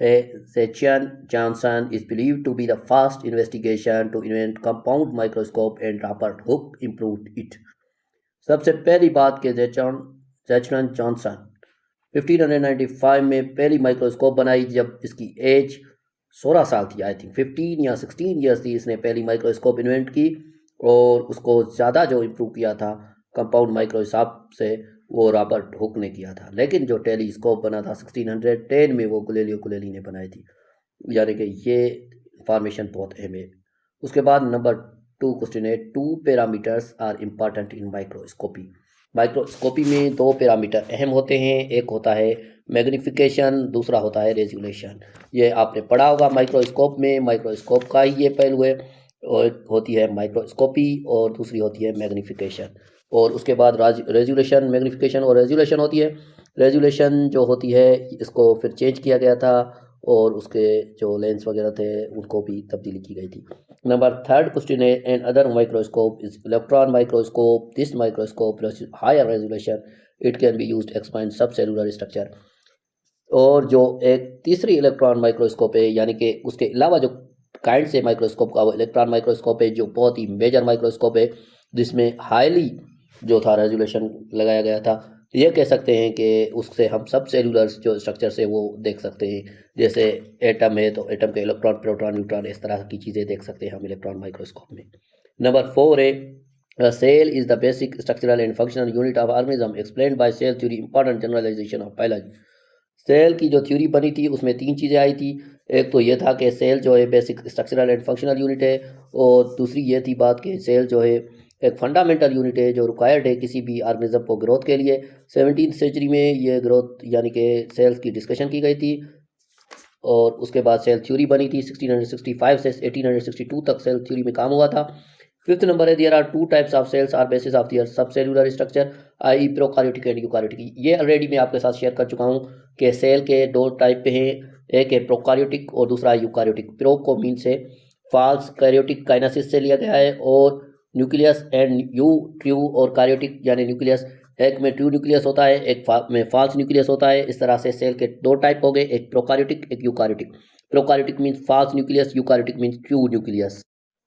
Zhejian Johnson is believed to be the first investigation to invent compound microscope and Robert Hooke improved it. सबसे पहली बात कि ज़ेचन Johnson 1595 में पहली microscope बनाई जब इसकी एज 16 साल थी। आई थिंक 15 या 16 ईयर्स थी। इसने पहली माइक्रोस्कोप इन्वेंट की और उसको ज़्यादा जो इम्प्रूव किया था कंपाउंड माइक्रोस्कोप से वो रॉबर्ट हुक ने किया था। लेकिन जो टेलीस्कोप बना था 1610 में वो गैलीलियो गैलीली ने बनाई थी। यानी कि ये इंफॉर्मेशन बहुत अहम है। उसके बाद नंबर 2 क्वेश्चन है, 2 parameters are important in microscopy. Microscopy में 2 पैरामीटर अहम होते हैं। एक होता है मैग्नीफिकेशन, दूसरा होता है रेजोल्यूशन। ये आपने पढ़ा होगा माइक्रोस्कोप में। माइक्रोस्कोप का ही ये पहलू है। और एक होती है माइक्रोस्कोपी और दूसरी होती है मैग्नीफिकेशन। और उसके बाद रेजोल्यूशन, मैग्नीफिकेशन और रेजोल्यूशन होती है। रेजोल्यूशन जो होती है इसको फिर चेंज किया गया था और उसके जो लेंस वगैरह थे उनको भी तब्दीली की गई थी। नंबर 3 क्वेश्चन है, another microscope is electron microscope. This microscope higher resolution, it can be used explain sub cellular structure. और जो एक तीसरी इलेक्ट्रॉन माइक्रोस्कोप है, यानी कि उसके अलावा जो काइंड से माइक्रोस्कोप का वो इलेक्ट्रॉन माइक्रोस्कोप है जो बहुत ही मेजर माइक्रोस्कोप है, जिसमें हाईली जो था रेजोल्यूशन लगाया गया था। ये कह सकते हैं कि उससे हम सब सेलुलर जो स्ट्रक्चर है वो देख सकते हैं। जैसे एटम है तो एटम के इलेक्ट्रॉन, प्रोटॉन, न्यूट्रॉन, इस तरह की चीज़ें देख सकते हैं हम इलेक्ट्रॉन माइक्रोस्कोप में। नंबर 4 है, cell is the basic structural and functional unit of organism explained by cell theory, important generalisation of biology. Cell की जो थ्योरी बनी थी उसमें 3 चीज़ें आई थी। एक तो ये था कि सेल जो है basic structural and functional unit है, और दूसरी ये थी बात कि सेल जो है एक फंडामेंटल यूनिट है जो रिक्वायर्ड है किसी भी ऑर्गेनिज्म को ग्रोथ के लिए। 17वीं सेंचुरी में ये ग्रोथ यानी कि सेल्स की डिस्कशन की गई थी और उसके बाद सेल थ्योरी बनी थी। 1665 से 1862 तक सेल थ्योरी में काम हुआ था। 5th नंबर है, there are 2 types of cells are basis of their सब cellular structure, I prokaryotic and eukaryotic. ये ऑलरेडी मैं आपके साथ शेयर कर चुका हूँ कि सेल के 2 टाइप पे हैं, एक है प्रोकार्योटिक और दूसरा यूकार्योटिक। प्रो को मीन से फाल्स कैरियोटिक काइनेसिस से लिया गया है, और न्यूक्लियस एंड यू ट्रू, और कार्योटिक यानी न्यूक्लियस एक में ट्रू न्यूक्लियस होता है, एक में फॉल्स न्यूक्लियस होता है। इस तरह से सेल के 2 टाइप हो गए, एक प्रोकार्योटिक एक eukaryotic. Prokaryotic means false nucleus, eukaryotic means true nucleus.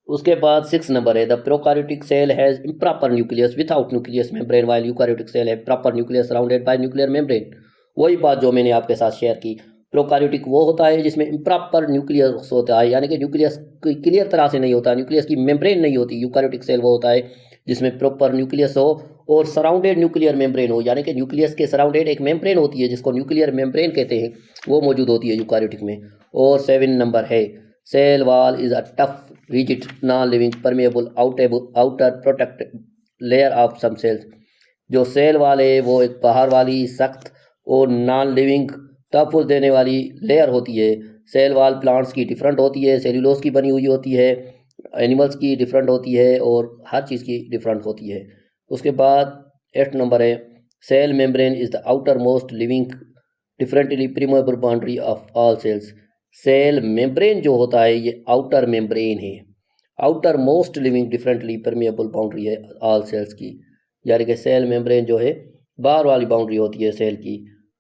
उसके बाद 6 नंबर है, the prokaryotic cell has improper nucleus without nucleus membrane, while eukaryotic cell है proper nucleus surrounded by nuclear membrane. वही बात जो मैंने आपके साथ शेयर की। प्रोकार्योटिक वो होता है जिसमें इम्प्रॉपर न्यूक्लियस होता है, यानी कि न्यूक्लियस क्लियर तरह से नहीं होता, न्यूक्लियस की मेम्ब्रेन नहीं होती। यूकार्योटिक सेल वो होता है जिसमें प्रॉपर न्यूक्लियस हो और सराउंडेड न्यूक्लियर मेम्ब्रेन हो, यानी कि न्यूक्लियस के सराउंडेड एक मेम्ब्रेन होती है जिसको न्यूक्लियर मेम्ब्रेन कहते हैं, वो मौजूद होती है यूकार्योटिक में। और 7 नंबर है, cell wall is a tough rigid non living permeable outer protect layer of some cells. जो सेल वाल है वो एक बाहर वाली सख्त और नॉन लिविंग तहफ़्फ़ुज़ देने वाली लेयर होती है। सेल वाल प्लांट्स की डिफरेंट होती है, सेल्यूलोज की बनी हुई होती है, एनिमल्स की डिफरेंट होती है, और हर चीज़ की डिफरेंट होती है। उसके बाद 8 नंबर है, cell membrane is the outer most living differently permeable boundary of all cells. Cell membrane जो होता है ये आउटर मेम्ब्रेन है, outer most living differently permeable boundary है ऑल सेल्स की। यानी कि सेल मेम्ब्रेन जो है बाहर वाली बाउंड्री होती है सेल की,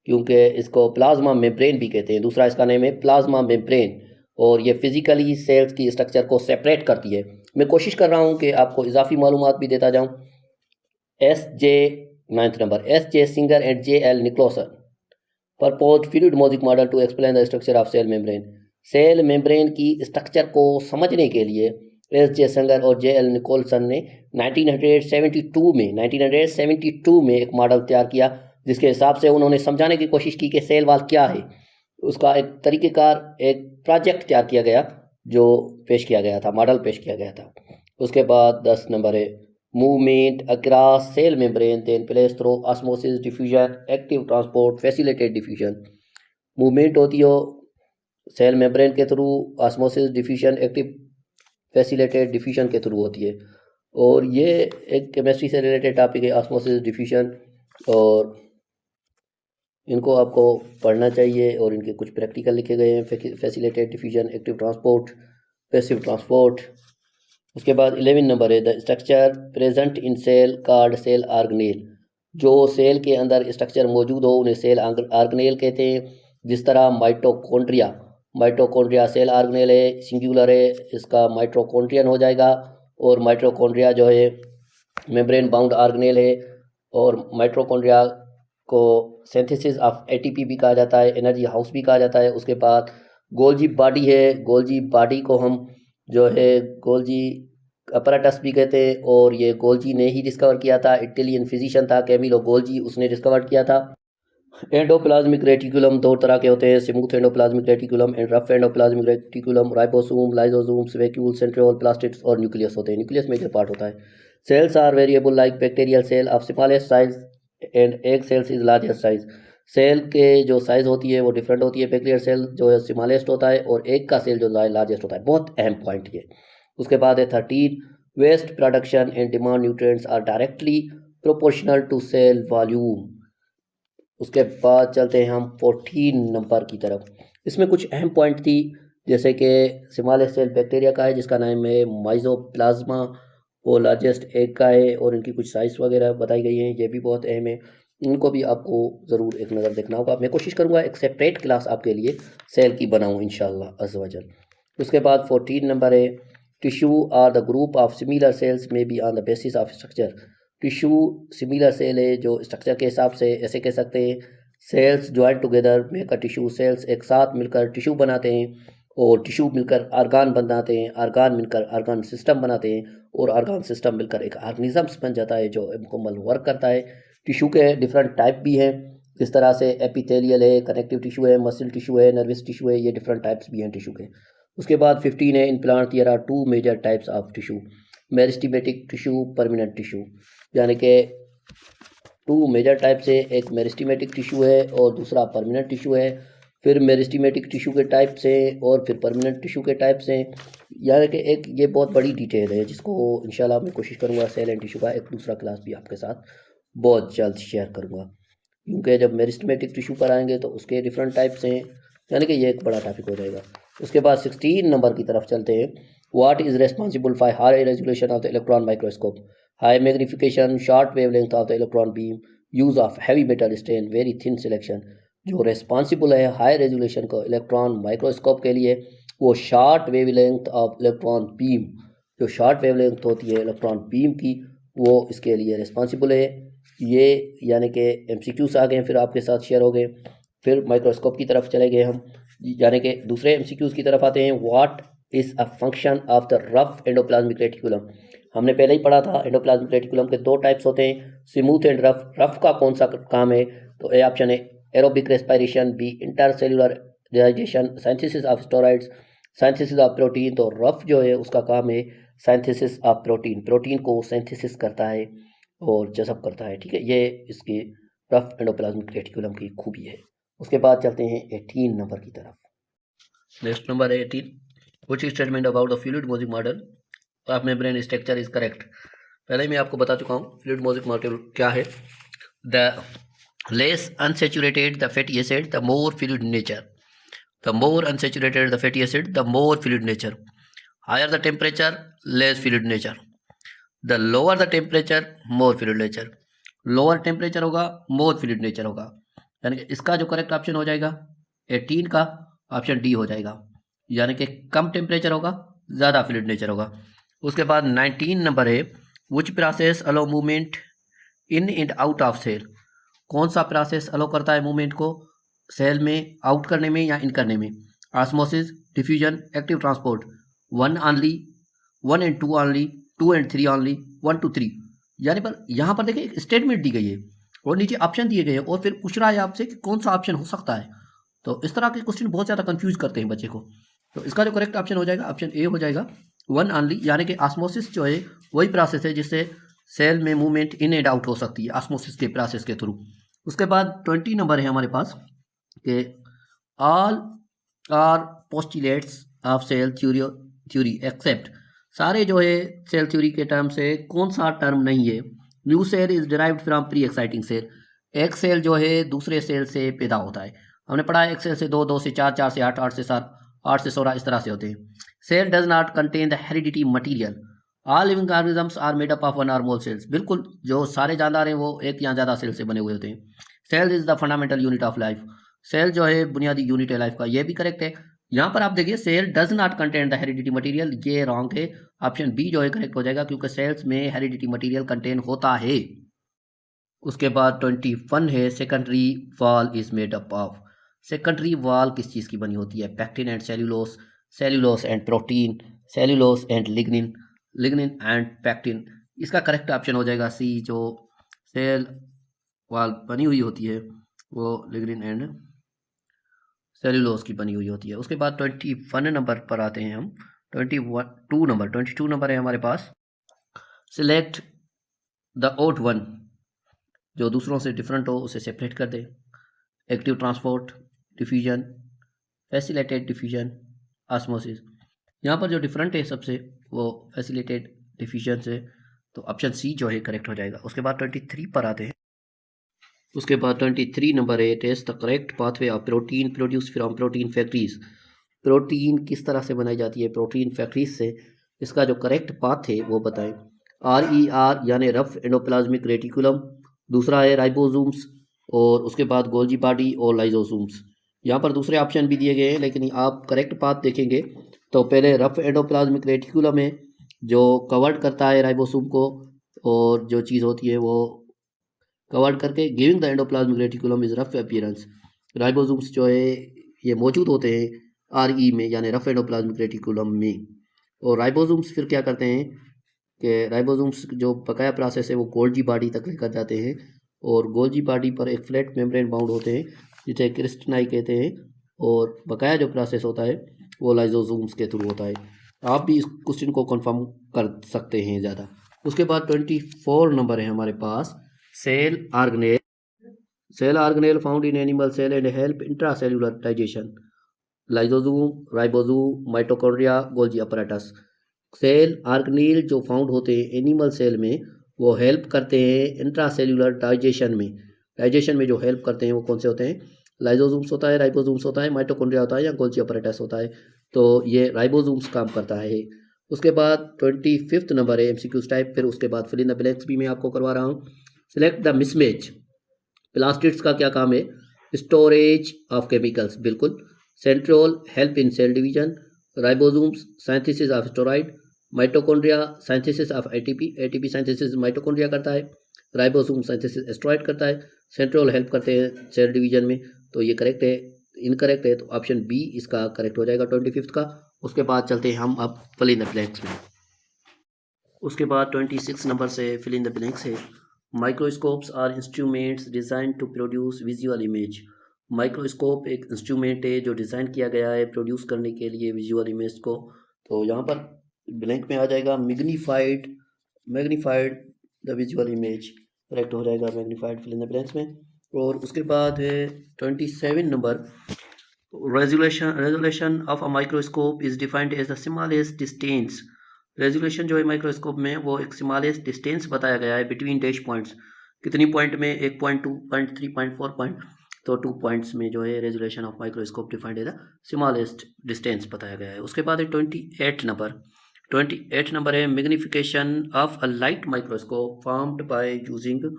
क्योंकि इसको प्लाज्मा मेम्ब्रेन भी कहते हैं। दूसरा इसका नेम है प्लाज्मा मेम्ब्रेन, और ये फिजिकली सेल्स की स्ट्रक्चर को सेपरेट करती है। मैं कोशिश कर रहा हूँ कि आपको इजाफी मालूमात भी देता जाऊँ। SJ 9th number, SJ Singer and JL Nicolson propose fluid mosaic model to explain the structure of cell membrane. Cell membrane की स्ट्रक्चर को समझने के लिए SJ सिंगर और JL निकोलसन ने 1972 में एक मॉडल तैयार किया, जिसके हिसाब से उन्होंने समझाने की कोशिश की कि सेल वॉल क्या है। उसका एक तरीक़ेकार, एक प्रोजेक्ट तैयार किया गया जो पेश किया गया था, मॉडल पेश किया गया था। उसके बाद 10 नंबर है, movement across cell membrane then place through osmosis diffusion active transport facilitate diffusion. Movement होती हो सेल मेम्ब्रेन के through, osmosis diffusion active facilitate diffusion के थ्रू होती है। और ये एक केमिस्ट्री से रिलेटेड टॉपिक है, ऑस्मोसिस डिफ्यूजन, और इनको आपको पढ़ना चाहिए। और इनके कुछ प्रैक्टिकल लिखे गए हैं, facilitate diffusion, active transport, passive transport. उसके बाद 11 नंबर है, the structure present in cell card cell organelle. जो सेल के अंदर स्ट्रक्चर मौजूद हो उन्हें सेल ऑर्गेनेल कहते हैं। जिस तरह माइटोकॉन्ड्रिया सेल ऑर्गेनेल है, सिंगुलर है, इसका माइटोकॉन्ड्रियन हो जाएगा। और माइटोकॉन्ड्रिया जो है मेम्ब्रेन बाउंड ऑर्गेनेल है। और माइटोकॉन्ड्रिया को सिंथेसिस ऑफ एटीपी भी कहा जाता है, एनर्जी हाउस भी कहा जाता है। उसके बाद गोल्जी बॉडी है, गोल्जी बॉडी को हम जो है गोल्जी अपराटस भी कहते हैं, और ये गोल्जी ने ही डिस्कवर किया था, इटालियन फिजिशियन था कैमिलो गोल्जी, उसने डिस्कवर किया था। एंडोप्लाज्मिक रेटिकुलम दो तरह के होते हैं, smooth endoplasmic reticulum and rough endoplasmic reticulum. Ribosome, lysosomes, vacuole, centriole, plastids और न्यूक्लियस होते हैं। न्यूक्लियस मेजर पार्ट होता है। Cells are variable like bacterial cell of smallest size and egg cells is largest size. Cell के जो size होती है वो डिफरेंट होती है। बैक्टीरियल सेल जो है स्मॉलेस्ट होता है और एग का सेल जो है लार्जेस्ट होता है। बहुत अहम पॉइंट ये। उसके बाद है 13, waste production and demand nutrients are directly proportional to cell volume. उसके बाद चलते हैं हम 14 नंबर की तरफ। इसमें कुछ अहम पॉइंट थी, जैसे कि स्मॉलेस्ट सेल बैक्टीरिया का है जिसका नाम है माइजोप्लाज्मा, वो लार्जेस्ट एग का है और इनकी कुछ साइज़ वगैरह बताई गई हैं, ये भी बहुत अहम है। इनको भी आपको ज़रूर एक नज़र देखना होगा। मैं कोशिश करूँगा एक सेपरेट क्लास आपके लिए सेल की बनाऊँ इंशाअल्लाह अज़्ज़ व जल। उसके बाद 14 नंबर है, tissue are the group of similar cells may be on the basis of structure. Tissue similar cell है जो स्ट्रक्चर के हिसाब से ऐसे कह सकते हैं, cells join together make a tissue. Cells एक साथ मिलकर टिश्यू बनाते हैं और टिश्यू मिलकर आर्गान बनाते हैं, आर्गान मिलकर आर्गान सिस्टम बनाते हैं और आर्गान सिस्टम मिलकर एक ऑर्गेनिजम्स बन जाता है जो मुकम्मल वर्क करता है। टिश्यू के डिफरेंट टाइप भी हैं, जिस तरह से एपिथेलियल है, कनेक्टिव टिश्यू है, मसल टिश्यू है, नर्वस टिश्यू है, ये डिफरेंट टाइप्स भी हैं टिश्यू के। उसके बाद 15 है, in plant there are 2 major types of tissue, meristematic tissue, permanent tissue. यानी कि 2 मेजर टाइप से, एक मेरिस्टेमेटिक टिश्यू है और दूसरा परमानेंट टिश्यू है। फिर मेरिस्टेमेटिक टिश्यू के टाइप से और फिर परमानेंट टिश्यू के टाइप से, यानी कि एक ये बहुत बड़ी डिटेल है जिसको इंशाल्लाह मैं कोशिश करूँगा सेल एंड टिश्यू का एक दूसरा क्लास भी आपके साथ बहुत जल्द शेयर करूँगा, क्योंकि जब मेरिस्टेमेटिक टिश्यू पर आएंगे तो उसके डिफरेंट टाइप्स हैं, यानी कि ये एक बड़ा टॉपिक हो जाएगा। उसके बाद 16 नंबर की तरफ चलते हैं। What is responsible for high resolution of the electron microscope, high magnification, short wavelength of the electron beam, use of heavy metal stain, very thin selection. जो रेस्पॉन्सिबल है हाई रेजोल्यूशन को इलेक्ट्रॉन माइक्रोस्कोप के लिए, वो short wavelength of electron beam, जो short wavelength होती है electron beam की, वो इसके लिए रिस्पॉन्सिबल है। ये यानी कि MCQs आ गए, फिर आपके साथ शेयर हो गए। फिर माइक्रोस्कोप की तरफ चले गए हम, यानी कि दूसरे MCQs की तरफ आते हैं। What is a function of the rough endoplasmic reticulum. हमने पहले ही पढ़ा था एंडोप्लाज्मिक रेटिकुलम के 2 टाइप्स होते हैं, स्मूथ एंड रफ। रफ का कौन सा काम है, तो ए ऑप्शन है aerobic respiration, B intercellular digestion, synthesis of steroids, synthesis of protein. तो रफ जो है उसका काम है सिंथेसिस ऑफ प्रोटीन, प्रोटीन को सिंथेसिस करता है और जज़ब करता है, ठीक है। ये इसकी रफ एंडोप्लाज्मिक रेटिकुलम की खूबी है। उसके बाद चलते हैं 18 नंबर की तरफ। नेक्स्ट नंबर है 18, which statement about the fluid molecular model of membrane structure is correct. पहले ही मैं आपको बता चुका हूँ फ्लूइड मॉलिक्यूलर मॉडल क्या है। The less unsaturated the fatty acid the more fluid nature, the more unsaturated the fatty acid the more fluid nature, higher the temperature less fluid nature, the lower the temperature more fluid nature. Lower temperature होगा more fluid nature होगा, यानी कि इसका जो correct option हो जाएगा 18 का option D हो जाएगा, यानी कि कम टेम्परेचर होगा ज़्यादा फ्लूइड नेचर होगा। उसके बाद 19 नंबर है, which process allow movement in and out of cell. कौन सा प्रोसेस अलो करता है मूवमेंट को सेल में आउट करने में या इन करने में। Osmosis, diffusion, active transport. 1 only, 1 and 2 only, 2 and 3 only, 1 to 3। यानी पर यहाँ पर देखिए एक स्टेटमेंट दी गई है और नीचे ऑप्शन दिए गए हैं और फिर पूछ रहा है आपसे कि कौन सा ऑप्शन हो सकता है। तो इस तरह के क्वेश्चन बहुत ज़्यादा कंफ्यूज करते हैं बच्चे को। तो इसका जो करेक्ट ऑप्शन हो जाएगा ऑप्शन ए हो जाएगा, 1 ऑनली, यानी कि ऑस्मोसिस जो है वही प्रोसेस है जिससे सेल में मूवमेंट इन एंड आउट हो सकती है ऑस्मोसिस के प्रोसेस के थ्रू। उसके बाद 20 नंबर है हमारे पास कि all are postulates of cell theory except. सारे जो है सेल थ्योरी के टर्म से कौन सा टर्म नहीं है। New cell is derived from pre exciting cell. एक सेल जो है दूसरे सेल से पैदा होता है, हमने पढ़ा है एक सेल से 2, 2 से 4, 4 से 8, 8 से 7, 8 से 16 इस तरह से होते हैं। Cell does not contain the heredity material. All living organisms are made up of 1 or more cells. बिल्कुल, जो सारे जानदार हैं वो एक या ज़्यादा सेल से बने हुए होते हैं। Cell is the fundamental unit of life. Cell जो है बुनियादी यूनिट है लाइफ का, ये भी करेक्ट है। यहाँ पर आप देखिए cell does not contain the heredity material, ये रॉन्ग है। ऑप्शन बी जो है करेक्ट हो जाएगा, क्योंकि सेल्स में हेरिडिटी मटेरियल कंटेन होता है। उसके बाद 21 है secondary wall is made up of. Secondary wall किस चीज़ की बनी होती है? Pectin and cellulose, cellulose and protein, cellulose and lignin, lignin and pectin. इसका करेक्ट ऑप्शन हो जाएगा सी, जो सेल वॉल बनी हुई होती है वो लिग्निन एंड सेल्यूलोस की बनी हुई होती है। उसके बाद 21 नंबर पर आते हैं हम। 22 नंबर है हमारे पास। सिलेक्ट द ओड वन, जो दूसरों से डिफरेंट हो उसे सेपरेट कर दे। Active transport, diffusion, facilitated diffusion, osmosis. यहाँ पर जो डिफरेंट है सबसे वो फैसिलिटेड डिफ्यूजन से, तो ऑप्शन सी जो है करेक्ट हो जाएगा। उसके बाद 23 पर आते हैं। उसके बाद 23 नंबर है test the correct pathway of protein produce from protein factories. Protein किस तरह से बनाई जाती है प्रोटीन फैक्ट्रीज से, इसका जो करेक्ट पाथ है वो बताएं। RER यानी रफ एंडोप्लाज्मिक रेटिकुलम, दूसरा है राइबोसोम्स, और उसके बाद गोल्जी बॉडी और लाइजोसोम्स। यहाँ पर दूसरे ऑप्शन भी दिए गए हैं, लेकिन आप करेक्ट पाथ देखेंगे तो पहले रफ एंडोप्लाज्मिक रेटिकुलम है जो कवर्ड करता है राइबोसोम को, और जो चीज़ होती है वो कवर्ड करके giving the endoplasmic reticulum is rough appearance. Ribosomes जो है ये मौजूद होते हैं RE में यानी रफ एंडोप्लाज्मिक रेटिकुलम में। और राइबोसोम्स फिर क्या करते हैं कि राइबोसोम्स जो बकाया प्रोसेस है वो गोल्जी बॉडी तक लेकर जाते हैं, और गोल्जी बॉडी पर एक फ्लैट मेम्ब्रेन बाउंड होते हैं जिसे क्रिस्टनाई कहते हैं, और बकाया जो प्रोसेस होता है वो लाइजोसोम्स के थ्रू होता है। आप भी इस क्वेश्चन को कंफर्म कर सकते हैं ज़्यादा। उसके बाद 24 नंबर है हमारे पास cell organelle. Cell organelle found in animal cell and help intracellular digestion. Lysosome, ribosome, mitochondria, Golgi apparatus. Cell organelle जो फाउंड होते हैं एनिमल सेल में वो हेल्प करते हैं इंट्रासेल्युलर डाइजेशन में। डाइजेशन में जो हेल्प करते हैं वो कौन से होते हैं? लाइजोसोम्स होता है, राइबोसोम्स होता है, माइटोकॉन्ड्रिया होता है, या गोल्जी अपैरेटस होता है। तो ये राइबोसोम्स काम करता है। उसके बाद 25 नंबर है MCQ टाइप। फिर उसके बाद फिल इन द ब्लैंक्स भी मैं आपको करवा रहा हूँ। Select the mismatch. प्लास्टिड्स का क्या काम है? स्टोरेज ऑफ केमिकल्स, बिल्कुल। Centriole help in cell division, ribosomes synthesis of steroid, mitochondria synthesis of ATP, ATP synthesis mitochondria करता है, राइबोसोम साइंथिसिस स्टेरॉइड करता है, सेंट्रोल हेल्प करते हैं सेल डिवीजन में। तो ये करेक्ट है, इनकरेक्ट है, तो ऑप्शन बी इसका करेक्ट हो जाएगा 25 का। उसके बाद चलते हैं हम अब फिल इन द ब्लैंक्स में। उसके बाद 26 नंबर से फिल इन द ब्लैंक्स है। Microscopes are instruments design to produce visual image. Microscope एक इंस्ट्रूमेंट है जो डिज़ाइन किया गया है प्रोड्यूस करने के लिए विजुअल इमेज को। तो यहाँ पर ब्लैंक में आ जाएगा magnified, magnified the visual image, correct हो जाएगा magnified fill in the blanks में। और उसके बाद है 27 number resolution of a microscope is defined as the smallest distance. Resolution जो है माइक्रोस्कोप में वो एक स्मॉलेस्ट डिस्टेंस बताया गया है बिटवीन डैश पॉइंट्स। कितनी पॉइंट में? 1 पॉइंट, 2 पॉइंट, 3 पॉइंट, 4 पॉइंट। तो 2 पॉइंट्स में जो है resolution of microscope defined as the smallest distance बताया गया है। उसके बाद है 28 नंबर। 28 नंबर है magnification of a light microscope formed by using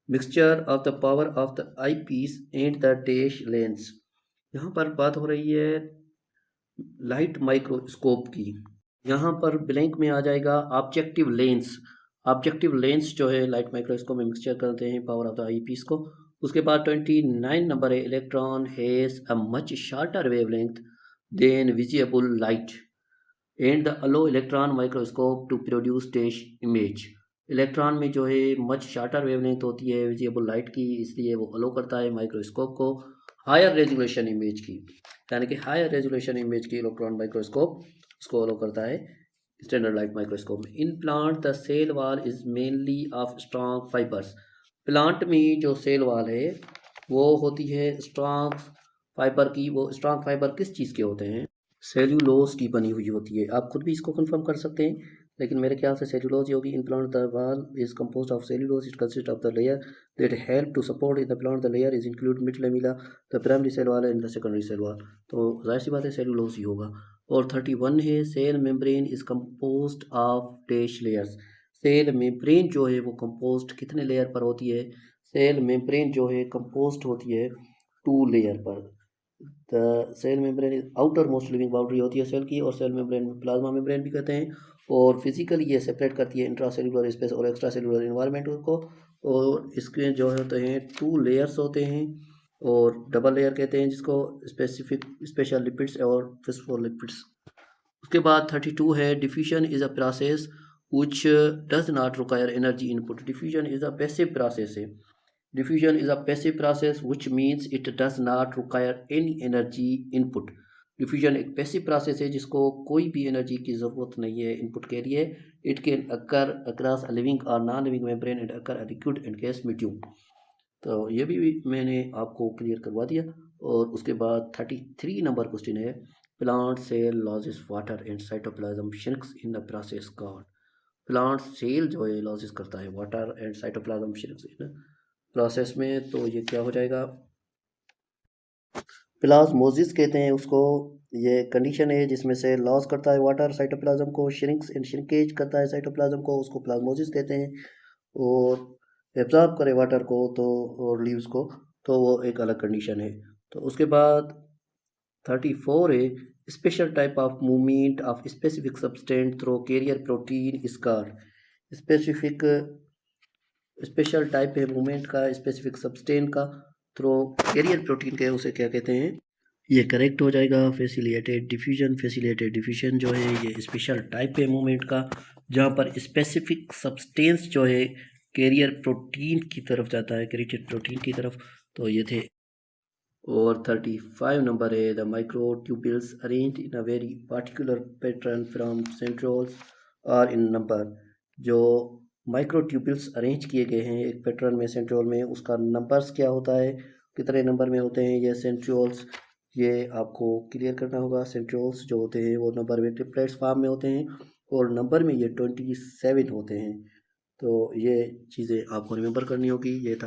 mixture of the power of the eyepiece and the dash lens. यहाँ पर बात हो रही है लाइट माइक्रोस्कोप की। यहाँ पर ब्लैंक में आ जाएगा ऑब्जेक्टिव लेंस। ऑब्जेक्टिव लेंस जो है लाइट माइक्रोस्कोप में मिक्सचर करते हैं power of the eyepiece को। उसके बाद 29 नंबर है electron has a much shorter wavelength than visible light and the allow electron microscope to produce dash image. Electron में जो है मच शार्टर वेवलेंथ होती है विजिबल लाइट की, इसलिए वो अलो करता है माइक्रोस्कोप को हायर रेजोल्यूशन इमेज की, यानी कि हायर रेजोल्यूशन इमेज की इलेक्ट्रॉन माइक्रोस्कोप इसको अलो करता है स्टैंडर्ड लाइट माइक्रोस्कोप में। In plant the cell wall is mainly of strong fibres. Plant में जो सेल वॉल है वो होती है स्ट्रॉन्ग फाइबर की। वो स्ट्रॉन्ग फाइबर किस चीज़ के होते हैं? सेल्यूलोज की बनी हुई होती है। आप खुद भी इसको कंफर्म कर सकते हैं, लेकिन मेरे ख्याल से सेल्यूलोज ही होगी। In plant the wall is composed of cellulose, it consist of the layer that help to support in the plant. The layer is include mid lamella, the primary cell wall and the secondary cell wall. तो जाहिर सी बात है cellulose ही होगा। और 31 है cell membrane is composed of dash layers. Cell membrane जो है वो कंपोज्ड कितने लेयर पर होती है? सेल मेम्ब्रेन जो है कंपोज्ड होती है टू लेयर पर। The cell membrane is outer most living boundary होती है सेल की, और सेल मेम्ब्रेन में प्लाज्मा मेम्ब्रेन भी कहते हैं। और फिजिकली ये सेपरेट करती है इंट्रा सेलुलर स्पेस और एक्स्ट्रा सेलुलर इन्वायरमेंट को। और इसके जो होते हैं 2 लेयर्स होते हैं, और डबल लेयर कहते हैं जिसको, स्पेसिफिक स्पेशल लिपिड्स और फिस्फोलिपिड्स। उसके बाद 32 है, diffusion is a process which does not require energy input. Diffusion is a passive process है। Diffusion is a passive process which means it does not require any energy input. Diffusion एक passive process है जिसको कोई भी energy की ज़रूरत नहीं है इनपुट के लिए। It can occur across a living और non living membrane and occur a liquid and gas medium. तो ये भी मैंने आपको क्लियर करवा दिया। और उसके बाद 33 नंबर क्वेश्चन है, plant cell loses water and cytoplasm shrinks in the process called. Plant cell जो है लॉसेस करता है water and cytoplasm shrinks in process में, तो ये क्या हो जाएगा, प्लाज्मोसिस कहते हैं उसको। ये कंडीशन है जिसमें से लॉस करता है वाटर साइटोप्लाज्म को, श्रिंक्स एंड श्रिंकेज करता है साइटोप्लाज्म को, उसको प्लाज्मोसिस कहते हैं। और एब्जॉर्ब करे वाटर को तो, और लीव्स को, तो वो एक अलग कंडीशन है। तो उसके बाद 34 है, special type of movement of specific substance through carrier protein is called. Specific special type है मूवमेंट का स्पेसिफिक सब्सटेंस का थ्रू कैरियर प्रोटीन के, उसे क्या कहते हैं। ये करेक्ट हो जाएगा फैसिलिटेटेड डिफ्यूजन। फैसिलिटेटेड डिफ्यूजन जो है ये स्पेशल टाइप है मूवमेंट का, जहाँ पर स्पेसिफिक सब्सटेंस जो है कैरियर प्रोटीन की तरफ जाता है, कैरियर प्रोटीन की तरफ। तो ये थे। और 35 नंबर है, the microtubules arrange in a very particular pattern from centrioles और इन नंबर। जो माइक्रोट्यूब्यूल्स अरेंज किए गए हैं एक पैटर्न में सेंट्रोल में, उसका नंबर्स क्या होता है, कितने नंबर में होते हैं ये सेंट्रोल्स, ये आपको क्लियर करना होगा। सेंट्रोल्स जो होते हैं वो नंबर में ट्रिपलेट्स फॉर्म में होते हैं, और नंबर में ये 27 होते हैं। तो ये चीज़ें आपको रिमेंबर करनी होगी। ये था।